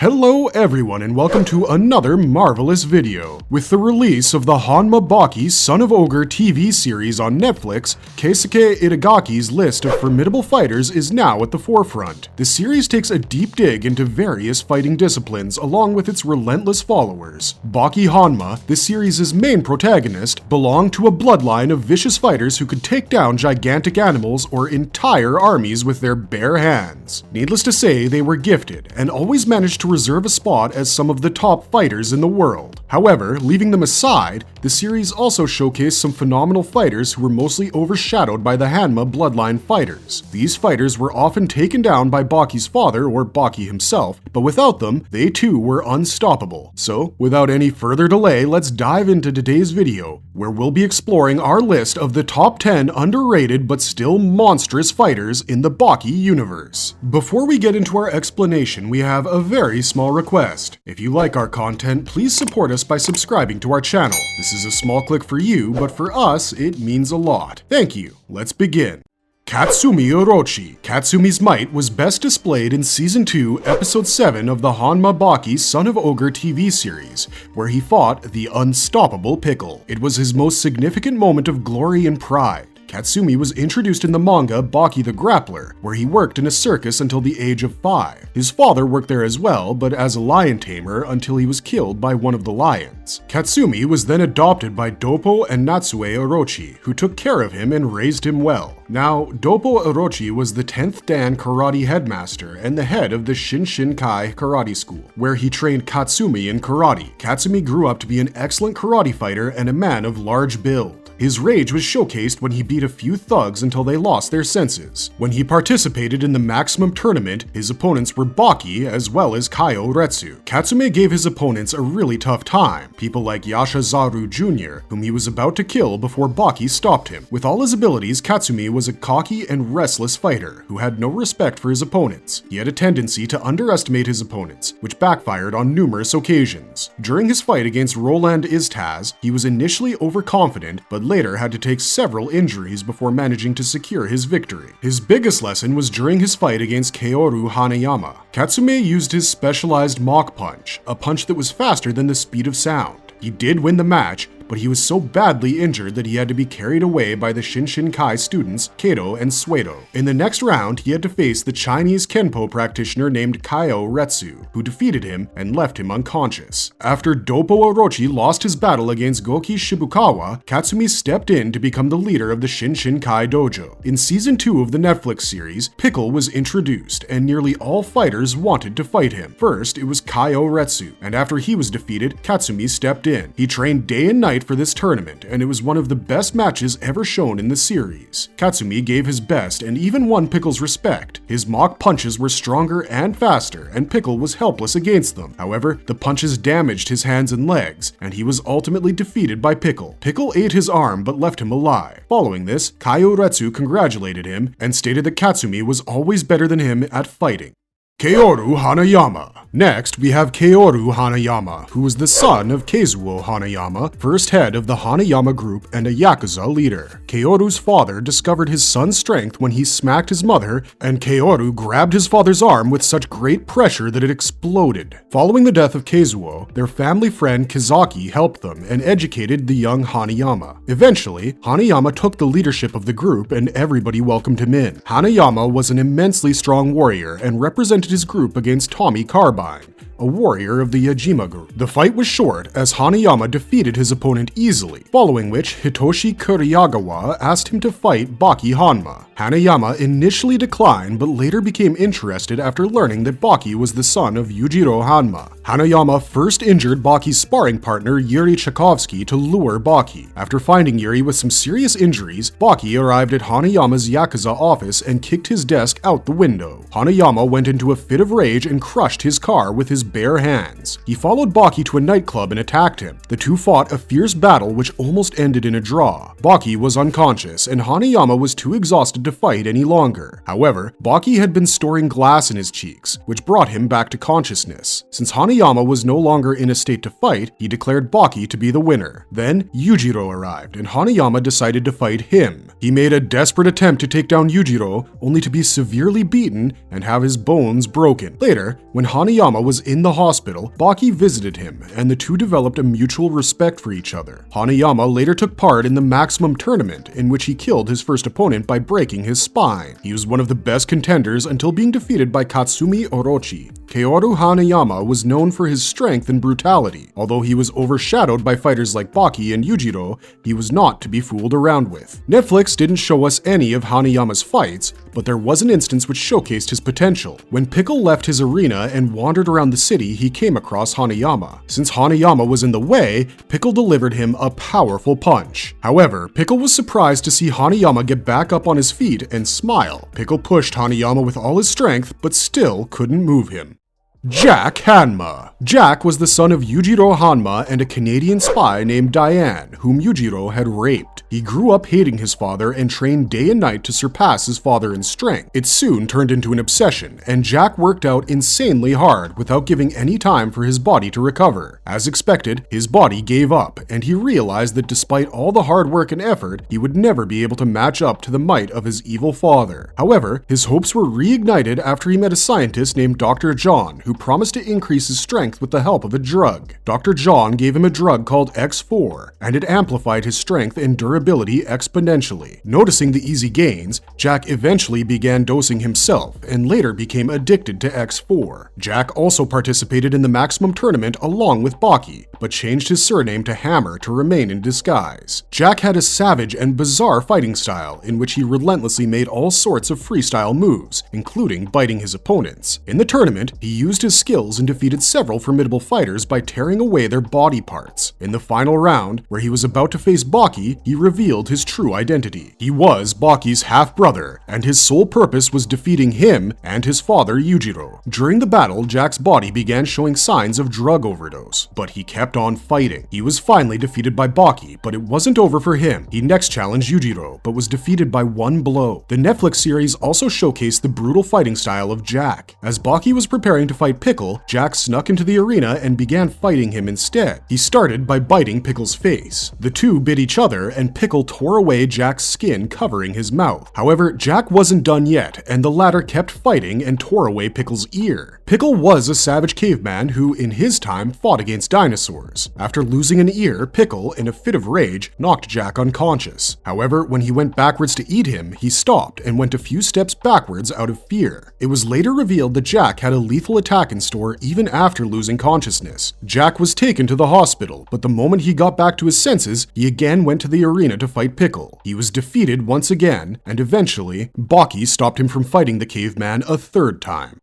Hello everyone and welcome to another marvelous video. With the release of the Hanma Baki Son of Ogre TV series on Netflix, Keisuke Itagaki's list of formidable fighters is now at the forefront. The series takes a deep dig into various fighting disciplines along with its relentless followers. Baki Hanma, the series' main protagonist, belonged to a bloodline of vicious fighters who could take down gigantic animals or entire armies with their bare hands. Needless to say, they were gifted and always managed to reserve a spot as some of the top fighters in the world. However, leaving them aside, the series also showcased some phenomenal fighters who were mostly overshadowed by the Hanma bloodline fighters. These fighters were often taken down by Baki's father or Baki himself, but without them, they too were unstoppable. So, without any further delay, let's dive into today's video, where we'll be exploring our list of the top 10 underrated but still monstrous fighters in the Baki universe. Before we get into our explanation, we have a very small request. If you like our content, please support us by subscribing to our channel. This is a small click for you, but for us, it means a lot. Thank you. Let's begin. Katsumi Orochi. Katsumi's might was best displayed in Season 2, Episode 7 of the Hanma Baki Son of Ogre TV series, where he fought the unstoppable Pickle. It was his most significant moment of glory and pride. Katsumi was introduced in the manga Baki the Grappler, where he worked in a circus until the age of 5. His father worked there as well, but as a lion tamer until he was killed by one of the lions. Katsumi was then adopted by Doppo and Natsue Orochi, who took care of him and raised him well. Now, Doppo Orochi was the 10th Dan karate headmaster and the head of the Shinshinkai karate school, where he trained Katsumi in karate. Katsumi grew up to be an excellent karate fighter and a man of large build. His rage was showcased when he beat a few thugs until they lost their senses. When he participated in the Maximum Tournament, his opponents were Baki as well as Kaio Kaku. Katsumi gave his opponents a really tough time, people like Yashazaru Jr., whom he was about to kill before Baki stopped him. With all his abilities, Katsumi was a cocky and restless fighter who had no respect for his opponents. He had a tendency to underestimate his opponents, which backfired on numerous occasions. During his fight against Roland Iztaz, he was initially overconfident, but later had to take several injuries before managing to secure his victory. His biggest lesson was during his fight against Keoro Hanayama. Katsumi used his specialized Mach Punch, a punch that was faster than the speed of sound. He did win the match, but he was so badly injured that he had to be carried away by the Shinshinkai students Kato and Suedo. In the next round, he had to face the Chinese Kenpo practitioner named Kaio Kaku, who defeated him and left him unconscious. After Doppo Orochi lost his battle against Goki Shibukawa, Katsumi stepped in to become the leader of the Shinshinkai dojo. In Season 2 of the Netflix series, Pickle was introduced, and nearly all fighters wanted to fight him. First, it was Kaio Kaku, and after he was defeated, Katsumi stepped in. He trained day and night for this tournament, and it was one of the best matches ever shown in the series. Katsumi gave his best and even won Pickle's respect. His mock punches were stronger and faster, and Pickle was helpless against them. However, the punches damaged his hands and legs, and he was ultimately defeated by Pickle. Pickle ate his arm but left him alive. Following this, Kaio Kaku congratulated him and stated that Katsumi was always better than him at fighting. Keoro Hanayama. Next, we have Keoro Hanayama, who was the son of Kazuo Hanayama, first head of the Hanayama group and a Yakuza leader. Keoro's father discovered his son's strength when he smacked his mother, and Keoro grabbed his father's arm with such great pressure that it exploded. Following the death of Kazuo, their family friend Kizaki helped them and educated the young Hanayama. Eventually, Hanayama took the leadership of the group and everybody welcomed him in. Hanayama was an immensely strong warrior and represented his group against Tommy Carbine, a warrior of the Yajima group. The fight was short as Hanayama defeated his opponent easily, following which Hitoshi Kuriyagawa asked him to fight Baki Hanma. Hanayama initially declined but later became interested after learning that Baki was the son of Yujiro Hanma. Hanayama first injured Baki's sparring partner Yuri Tchaikovsky to lure Baki. After finding Yuri with some serious injuries, Baki arrived at Hanayama's Yakuza office and kicked his desk out the window. Hanayama went into a fit of rage and crushed his car with his bare hands. He followed Baki to a nightclub and attacked him. The two fought a fierce battle which almost ended in a draw. Baki was unconscious and Hanayama was too exhausted to fight any longer. However, Baki had been storing glass in his cheeks, which brought him back to consciousness. Since Hanayama was no longer in a state to fight, he declared Baki to be the winner. Then, Yujiro arrived, and Hanayama decided to fight him. He made a desperate attempt to take down Yujiro, only to be severely beaten and have his bones broken. Later, when Hanayama was in the hospital, Baki visited him, and the two developed a mutual respect for each other. Hanayama later took part in the Maximum Tournament, in which he killed his first opponent by breaking his spine. He was one of the best contenders until being defeated by Katsumi Orochi. Keoro Hanayama was known for his strength and brutality. Although he was overshadowed by fighters like Baki and Yujiro, he was not to be fooled around with. Netflix didn't show us any of Hanayama's fights, but there was an instance which showcased his potential. When Pickle left his arena and wandered around the city, he came across Hanayama. Since Hanayama was in the way, Pickle delivered him a powerful punch. However, Pickle was surprised to see Hanayama get back up on his feet and smile. Pickle pushed Hanayama with all his strength, but still couldn't move him. Jack Hanma. Jack was the son of Yujiro Hanma and a Canadian spy named Diane, whom Yujiro had raped. He grew up hating his father and trained day and night to surpass his father in strength. It soon turned into an obsession, and Jack worked out insanely hard without giving any time for his body to recover. As expected, his body gave up, and he realized that despite all the hard work and effort, he would never be able to match up to the might of his evil father. However, his hopes were reignited after he met a scientist named Dr. John, who promised to increase his strength with the help of a drug. Dr. John gave him a drug called X4, and it amplified his strength and durability exponentially. Noticing the easy gains, Jack eventually began dosing himself and later became addicted to X4. Jack also participated in the Maximum Tournament along with Baki, but changed his surname to Hammer to remain in disguise. Jack had a savage and bizarre fighting style in which he relentlessly made all sorts of freestyle moves, including biting his opponents. In the tournament, he used his skills and defeated several formidable fighters by tearing away their body parts. In the final round, where he was about to face Baki, he revealed his true identity. He was Baki's half-brother, and his sole purpose was defeating him and his father Yujiro. During the battle, Jack's body began showing signs of drug overdose, but he kept on fighting. He was finally defeated by Baki, but it wasn't over for him. He next challenged Yujiro, but was defeated by one blow. The Netflix series also showcased the brutal fighting style of Jack. As Baki was preparing to fight Pickle, Jack snuck into the arena and began fighting him instead. He started by biting Pickle's face. The two bit each other, and Pickle tore away Jack's skin, covering his mouth. However, Jack wasn't done yet, and the latter kept fighting and tore away Pickle's ear. Pickle was a savage caveman who, in his time, fought against dinosaurs. After losing an ear, Pickle, in a fit of rage, knocked Jack unconscious. However, when he went backwards to eat him, he stopped and went a few steps backwards out of fear. It was later revealed that Jack had a lethal attack in store even after losing consciousness. Jack was taken to the hospital, but the moment he got back to his senses, he again went to the arena to fight Pickle. He was defeated once again, and eventually, Baki stopped him from fighting the caveman a third time.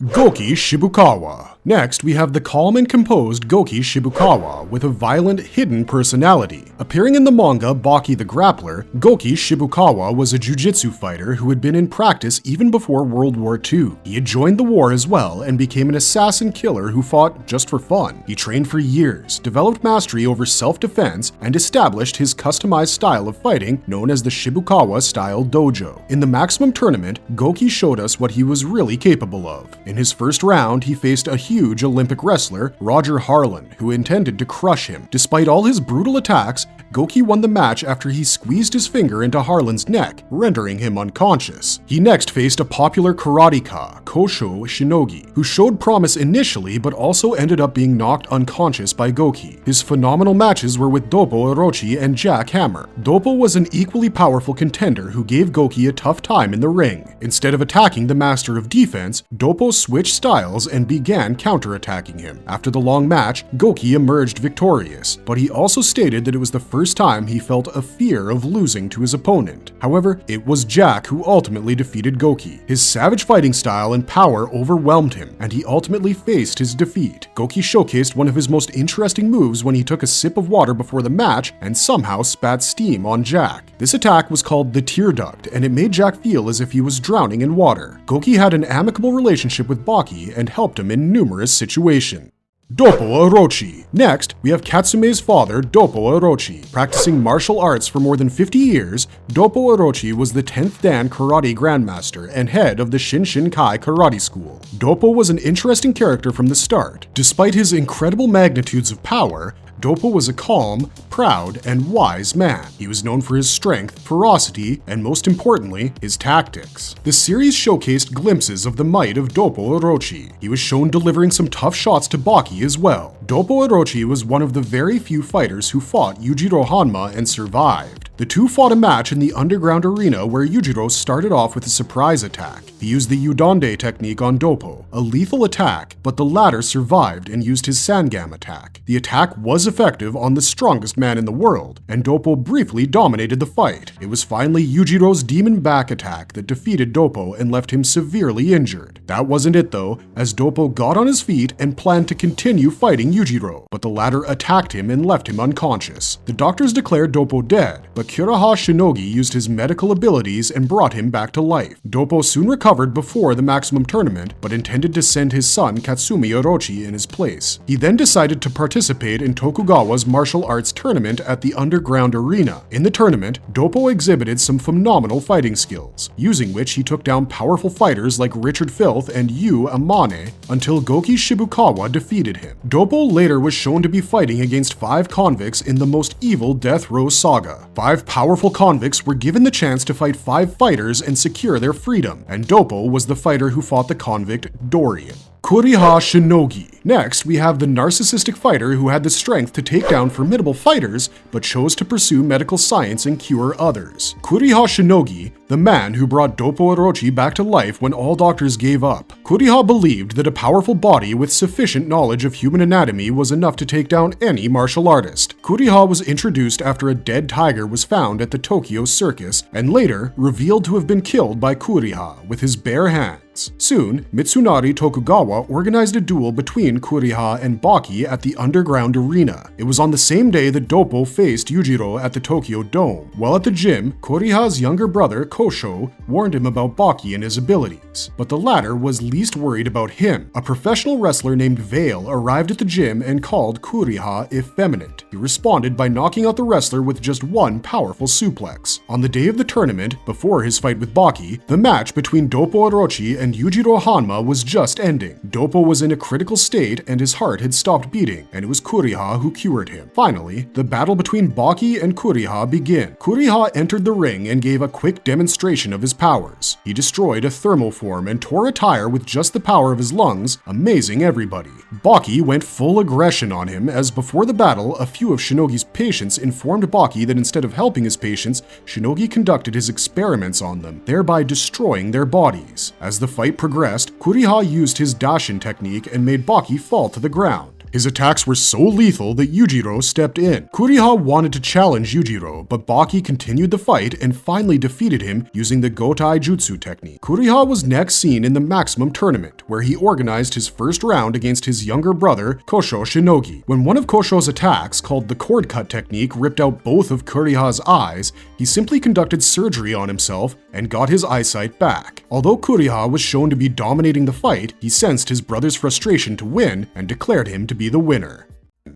Goki Shibukawa. Next, we have the calm and composed Goki Shibukawa with a violent, hidden personality. Appearing in the manga Baki the Grappler, Goki Shibukawa was a jujitsu fighter who had been in practice even before World War II. He had joined the war as well and became an assassin killer who fought just for fun. He trained for years, developed mastery over self-defense, and established his customized style of fighting known as the Shibukawa Style Dojo. In the Maximum Tournament, Goki showed us what he was really capable of. In his first round, he faced a huge Olympic wrestler, Roger Harlan, who intended to crush him. Despite all his brutal attacks, Goki won the match after he squeezed his finger into Harlan's neck, rendering him unconscious. He next faced a popular karateka, Kosho Shinogi, who showed promise initially but also ended up being knocked unconscious by Goki. His phenomenal matches were with Doppo Orochi and Jack Hammer. Doppo was an equally powerful contender who gave Goki a tough time in the ring. Instead of attacking the master of defense, Doppo switched styles and began counterattacking him. After the long match, Goki emerged victorious, but he also stated that it was the first time he felt a fear of losing to his opponent. However, it was Jack who ultimately defeated Goki. His savage fighting style and power overwhelmed him, and he ultimately faced his defeat. Goki showcased one of his most interesting moves when he took a sip of water before the match and somehow spat steam on Jack. This attack was called the tear duct, and it made Jack feel as if he was drowning in water. Goki had an amicable relationship with Baki and helped him in numerous situations. Doppo Orochi. Next, we have Katsume's father, Doppo Orochi. Practicing martial arts for more than 50 years, Doppo Orochi was the 10th Dan Karate Grandmaster and head of the Shinshinkai Karate School. Doppo was an interesting character from the start. Despite his incredible magnitudes of power, Doppo was a calm, proud, and wise man. He was known for his strength, ferocity, and most importantly, his tactics. The series showcased glimpses of the might of Doppo Orochi. He was shown delivering some tough shots to Baki as well. Doppo Orochi was one of the very few fighters who fought Yujiro Hanma and survived. The two fought a match in the underground arena where Yujiro started off with a surprise attack. He used the Udonde technique on Doppo, a lethal attack, but the latter survived and used his Sangam attack. The attack was effective on the strongest man in the world, and Doppo briefly dominated the fight. It was finally Yujiro's demon back attack that defeated Doppo and left him severely injured. That wasn't it though, as Doppo got on his feet and planned to continue fighting Yujiro, but the latter attacked him and left him unconscious. The doctors declared Doppo dead, but Kuriha Shinogi used his medical abilities and brought him back to life. Doppo soon recovered before the maximum tournament, but intended to send his son Katsumi Orochi in his place. He then decided to participate in Tokugawa's martial arts tournament at the underground arena. In the tournament, Doppo exhibited some phenomenal fighting skills, using which he took down powerful fighters like Richard Filth and Yu Amane until Goki Shibukawa defeated him. Doppo later was shown to be fighting against 5 convicts in the most evil death row saga. 5 powerful convicts were given the chance to fight 5 fighters and secure their freedom, and Doppo was the fighter who fought the convict Dorian. Kuriha Shinogi. Next, we have the narcissistic fighter who had the strength to take down formidable fighters, but chose to pursue medical science and cure others. Kuriha Shinogi, the man who brought Doppo Orochi back to life when all doctors gave up. Kuriha believed that a powerful body with sufficient knowledge of human anatomy was enough to take down any martial artist. Kuriha was introduced after a dead tiger was found at the Tokyo circus, and later revealed to have been killed by Kuriha with his bare hands. Soon, Mitsunari Tokugawa organized a duel between Kuriha and Baki at the underground arena. It was on the same day that Doppo faced Yujiro at the Tokyo Dome. While at the gym, Kuriha's younger brother, Kosho, warned him about Baki and his abilities, but the latter was least worried about him. A professional wrestler named Vale arrived at the gym and called Kuriha effeminate. He responded by knocking out the wrestler with just one powerful suplex. On the day of the tournament, before his fight with Baki, the match between Doppo Orochi and Yujiro Hanma was just ending. Doppo was in a critical state and his heart had stopped beating, and it was Kuriha who cured him. Finally, the battle between Baki and Kuriha began. Kuriha entered the ring and gave a quick demonstration of his powers. He destroyed a thermoform and tore a tire with just the power of his lungs, amazing everybody. Baki went full aggression on him as before the battle, a few of Shinogi's patients informed Baki that instead of helping his patients, Shinogi conducted his experiments on them, thereby destroying their bodies. As the fight progressed, Kuriha used his Dashin technique and made Baki fall to the ground. His attacks were so lethal that Yujiro stepped in. Kuriha wanted to challenge Yujiro, but Baki continued the fight and finally defeated him using the Gotai Jutsu technique. Kuriha was next seen in the Maximum Tournament, where he organized his first round against his younger brother, Kosho Shinogi. When one of Kosho's attacks, called the cord cut technique, ripped out both of Kuriha's eyes, he simply conducted surgery on himself and got his eyesight back. Although Kuriha was shown to be dominating the fight, he sensed his brother's frustration to win and declared him to be the winner.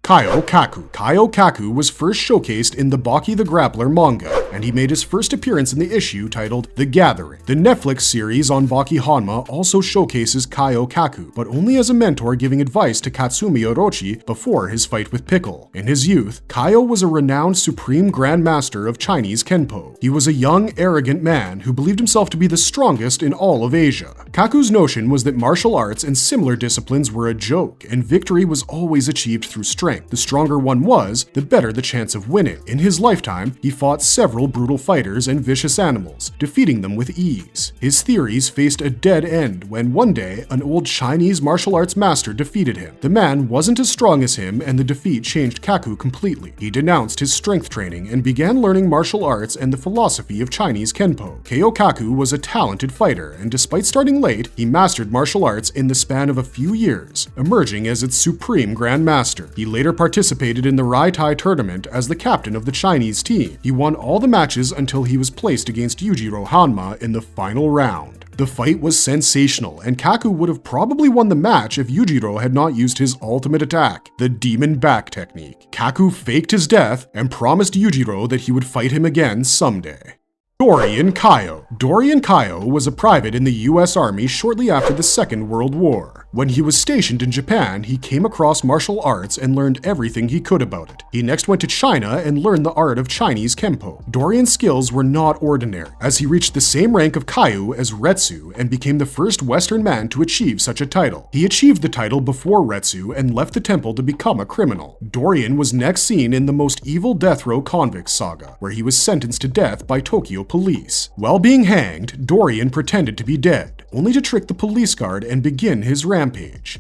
Kaio Kaku. Kaio Kaku was first showcased in the Baki the Grappler manga, and he made his first appearance in the issue titled The Gathering. The Netflix series on Baki Hanma also showcases Kaio Kaku, but only as a mentor giving advice to Katsumi Orochi before his fight with Pickle. In his youth, Kaio was a renowned supreme grandmaster of Chinese Kenpo. He was a young, arrogant man who believed himself to be the strongest in all of Asia. Kaku's notion was that martial arts and similar disciplines were a joke, and victory was always achieved through strength. The stronger one was, the better the chance of winning. In his lifetime, he fought several brutal fighters and vicious animals, defeating them with ease. His theories faced a dead end when one day, an old Chinese martial arts master defeated him. The man wasn't as strong as him, and the defeat changed Kaku completely. He denounced his strength training and began learning martial arts and the philosophy of Chinese Kenpo. Kaio Kaku was a talented fighter, and despite starting late, he mastered martial arts in the span of a few years, emerging as its supreme grandmaster. He later participated in the Raitai tournament as the captain of the Chinese team. He won all the matches until he was placed against Yujiro Hanma in the final round. The fight was sensational, and Kaku would have probably won the match if Yujiro had not used his ultimate attack, the Demon Back technique. Kaku faked his death and promised Yujiro that he would fight him again someday. Dorian Kyo. Dorian Kyo was a private in the US Army shortly after the Second World War. When he was stationed in Japan, he came across martial arts and learned everything he could about it. He next went to China and learned the art of Chinese Kempo. Dorian's skills were not ordinary, as he reached the same rank of Kaio as Retsu and became the first Western man to achieve such a title. He achieved the title before Retsu and left the temple to become a criminal. Dorian was next seen in the most evil death row convicts saga, where he was sentenced to death by Tokyo police. While being hanged, Dorian pretended to be dead, only to trick the police guard and begin his rampage.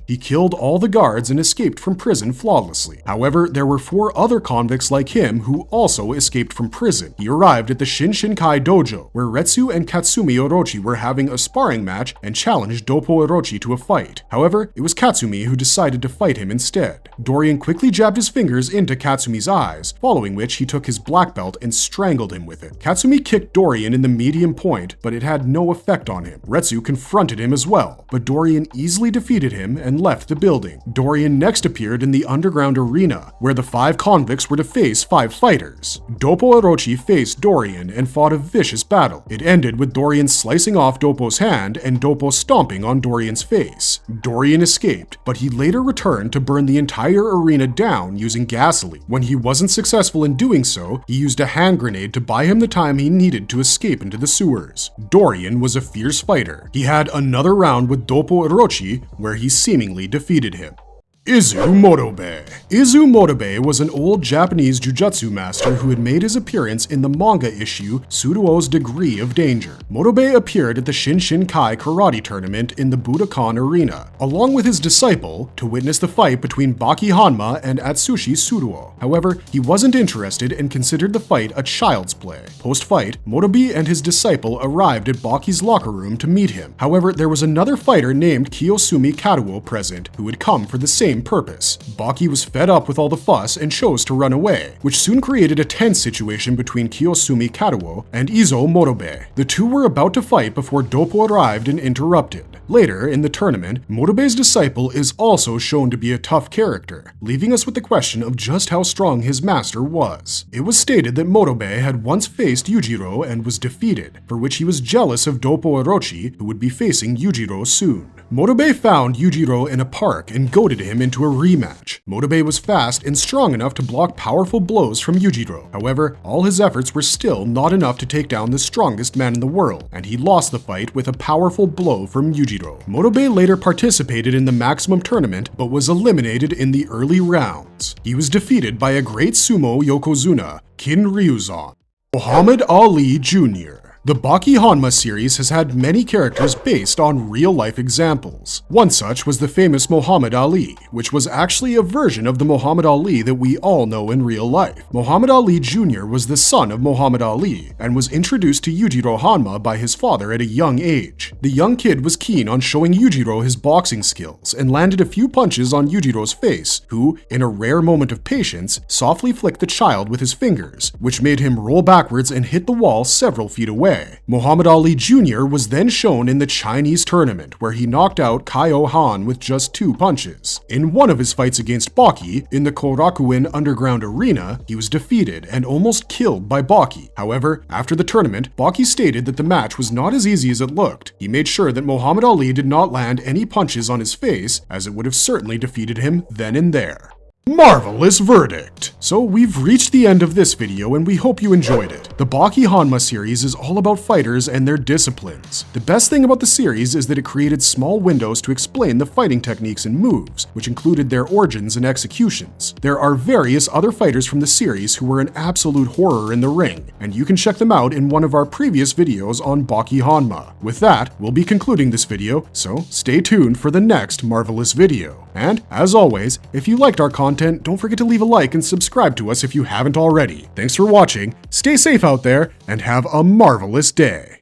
He killed all the guards and escaped from prison flawlessly. However, there were 4 other convicts like him who also escaped from prison. He arrived at the Shinshinkai dojo, where Retsu and Katsumi Orochi were having a sparring match and challenged Doppo Orochi to a fight. However, it was Katsumi who decided to fight him instead. Dorian quickly jabbed his fingers into Katsumi's eyes, following which he took his black belt and strangled him with it. Katsumi kicked Dorian in the medium point, but it had no effect on him. Retsu confronted him as well, but Dorian easily defeated him and left the building. Dorian next appeared in the underground arena, where the 5 convicts were to face 5 fighters. Doppo Orochi faced Dorian and fought a vicious battle. It ended with Dorian slicing off Doppo's hand and Doppo stomping on Dorian's face. Dorian escaped, but he later returned to burn the entire arena down using gasoline. When he wasn't successful in doing so, he used a hand grenade to buy him the time he needed to escape into the sewers. Dorian was a fierce fighter. He had another round with Doppo Orochi where he seemingly defeated him. Izu Morobe. Izu Morobe was an old Japanese jujutsu master who had made his appearance in the manga issue Suruo's Degree of Danger. Morobe appeared at the Shinshinkai karate tournament in the Budokan arena, along with his disciple, to witness the fight between Baki Hanma and Atsushi Suruo. However, he wasn't interested and considered the fight a child's play. Post-fight, Morobe and his disciple arrived at Baki's locker room to meet him. However, there was another fighter named Kiyosumi Karuo present who had come for the same purpose. Baki was fed up with all the fuss and chose to run away, which soon created a tense situation between Kiyosumi Karuo and Izu Morobe. The two were about to fight before Doppo arrived and interrupted. Later in the tournament, Morobe's disciple is also shown to be a tough character, leaving us with the question of just how strong his master was. It was stated that Morobe had once faced Yujiro and was defeated, for which he was jealous of Doppo Orochi, who would be facing Yujiro soon. Morobe found Yujiro in a park and goaded him into a rematch. Morobe was fast and strong enough to block powerful blows from Yujiro. However, all his efforts were still not enough to take down the strongest man in the world, and he lost the fight with a powerful blow from Yujiro. Morobe later participated in the Maximum Tournament, but was eliminated in the early rounds. He was defeated by a great sumo yokozuna, Kin Ryuzan. Muhammad Ali Jr. The Baki Hanma series has had many characters based on real-life examples. One such was the famous Muhammad Ali, which was actually a version of the Muhammad Ali that we all know in real life. Muhammad Ali Jr. was the son of Muhammad Ali and was introduced to Yujiro Hanma by his father at a young age. The young kid was keen on showing Yujiro his boxing skills and landed a few punches on Yujiro's face, who, in a rare moment of patience, softly flicked the child with his fingers, which made him roll backwards and hit the wall several feet away. Muhammad Ali Jr. was then shown in the Chinese tournament, where he knocked out Kaio Han with just 2 punches. In one of his fights against Baki, in the Korakuen Underground Arena, he was defeated and almost killed by Baki. However, after the tournament, Baki stated that the match was not as easy as it looked. He made sure that Muhammad Ali did not land any punches on his face, as it would have certainly defeated him then and there. Marvelous verdict! So we've reached the end of this video and we hope you enjoyed it. The Baki Hanma series is all about fighters and their disciplines. The best thing about the series is that it created small windows to explain the fighting techniques and moves, which included their origins and executions. There are various other fighters from the series who were an absolute horror in the ring, and you can check them out in one of our previous videos on Baki Hanma. With that, we'll be concluding this video, so stay tuned for the next marvelous video. And, as always, if you liked our content, don't forget to leave a like and subscribe to us if you haven't already. Thanks for watching, stay safe out there, and have a marvelous day.